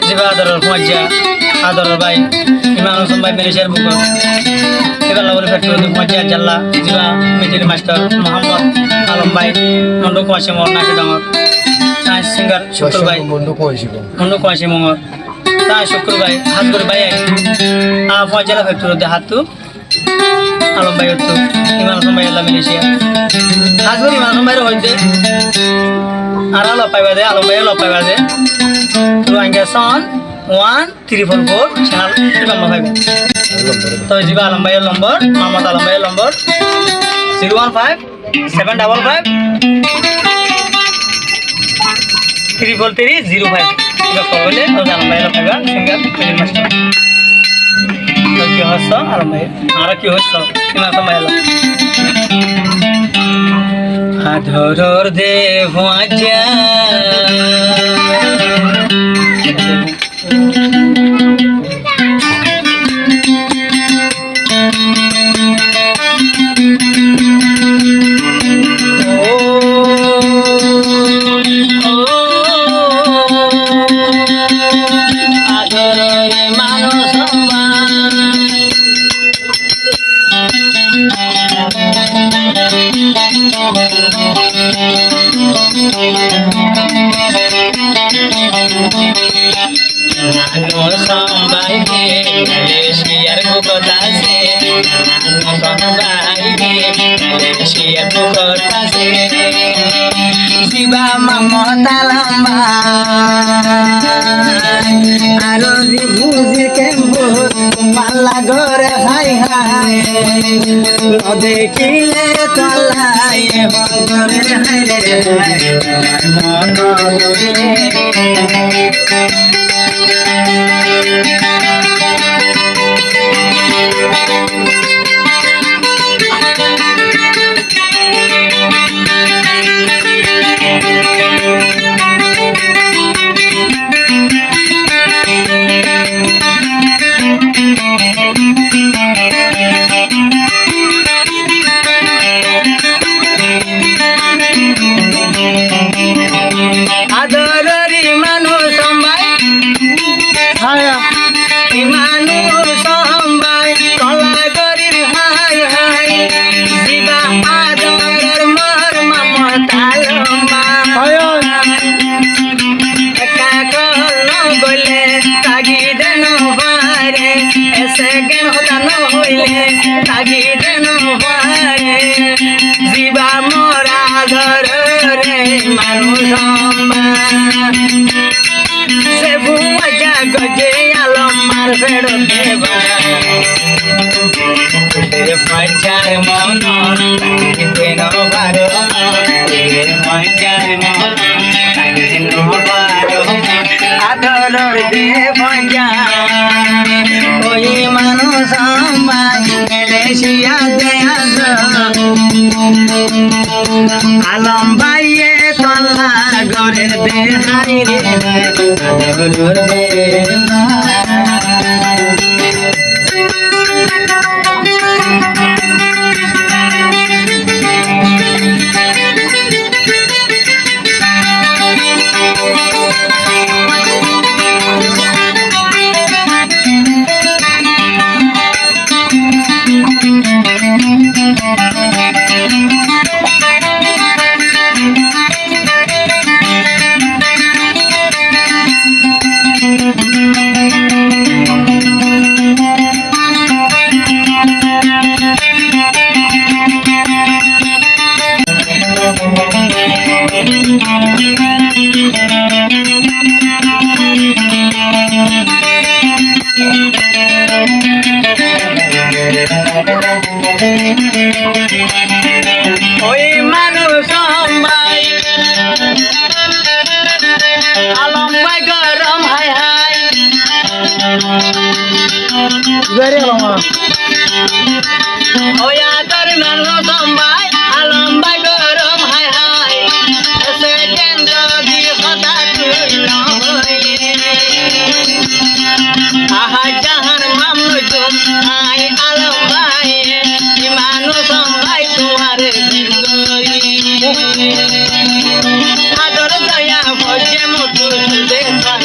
জিবা আদরের মজ্জা আদরের ভাই ইমান হোসেন ভাই মেরেশের বুক এবার বলে ফ্যাক্টরি মজ্জা জাল্লা জিবা মিটির মাস্টার মোহাম্মদ আলম ভাই মন্ডু কুয়াশি মোহর নাকি ডাঙর সায়েন্স সিঙ্গার শুক্র ভাই মন্ডু কুয়াশি মোহর তা শুক্র ভাই হাত করে ভাই মজ্জালা ফ্যাক্টরি হাতু আলম ভাই হতো ইমান হোসেন ভাই আল্লাহ মিলেশিয়া হাত করে ইমান হোসেন ভাইয়ের হইতে আর আলো পাইবা দে আলম ভাই আলো পাইবা দে Ruanggason 1344 channel itu bang Bapak. Tahu juga Alam Bayar nomor, Muhammad Alam Bayar nomor 015 755 34305. Juga call boleh, tahu Alam Bayar Bapak, singgah pilih master. Lagi host Alam Bayar, ara ki host, ini apa Bayar? Adhoror dev aja. Sampai di Malaysia kota se, sampai di Malaysia kota se, siba mamota lamba, aro di buzi kembut, malah gore hai hai, lo dekile tolai, gore hai Jiba mora dhore manusamba sebu aja goje alam mar bedo deba tere panchar monor teno baro tere panchar monor teno baro adoror de panja oi manusamba Malaysia de Alam baye tola gore de hai re adoror de Oi manus sambai alam bai garam hai hai gare lama oi adar manus sambai alam bai garam hai hai ese kendo di khata tuina hoi aha jahan mamnu jum ai alam bai manus sambai tumhare zindagi ador daya bojhe mutu dekha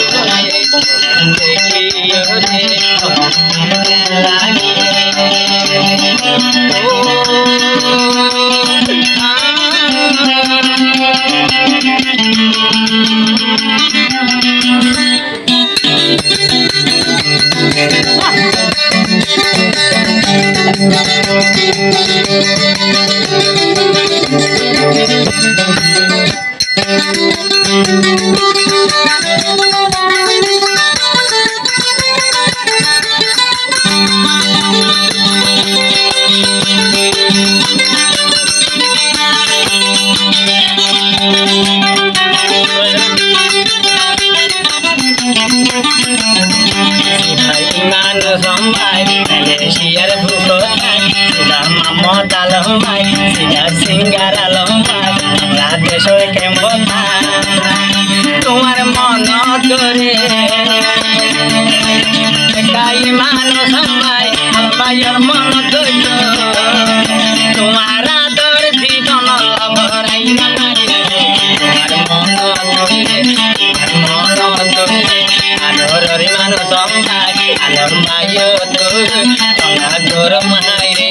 Sampai Malaysia bukotai sudah mamot alamai sida singar alamai Bangladesh kembota তোমার মন করে কাই মানো সবাই আলমায়ের মন ধৈর্য তোমার আদর জীবন ভরাই না তোমার মন ধরে আদরের মানুষ সবাই আলমায় তোর গরম হাই রে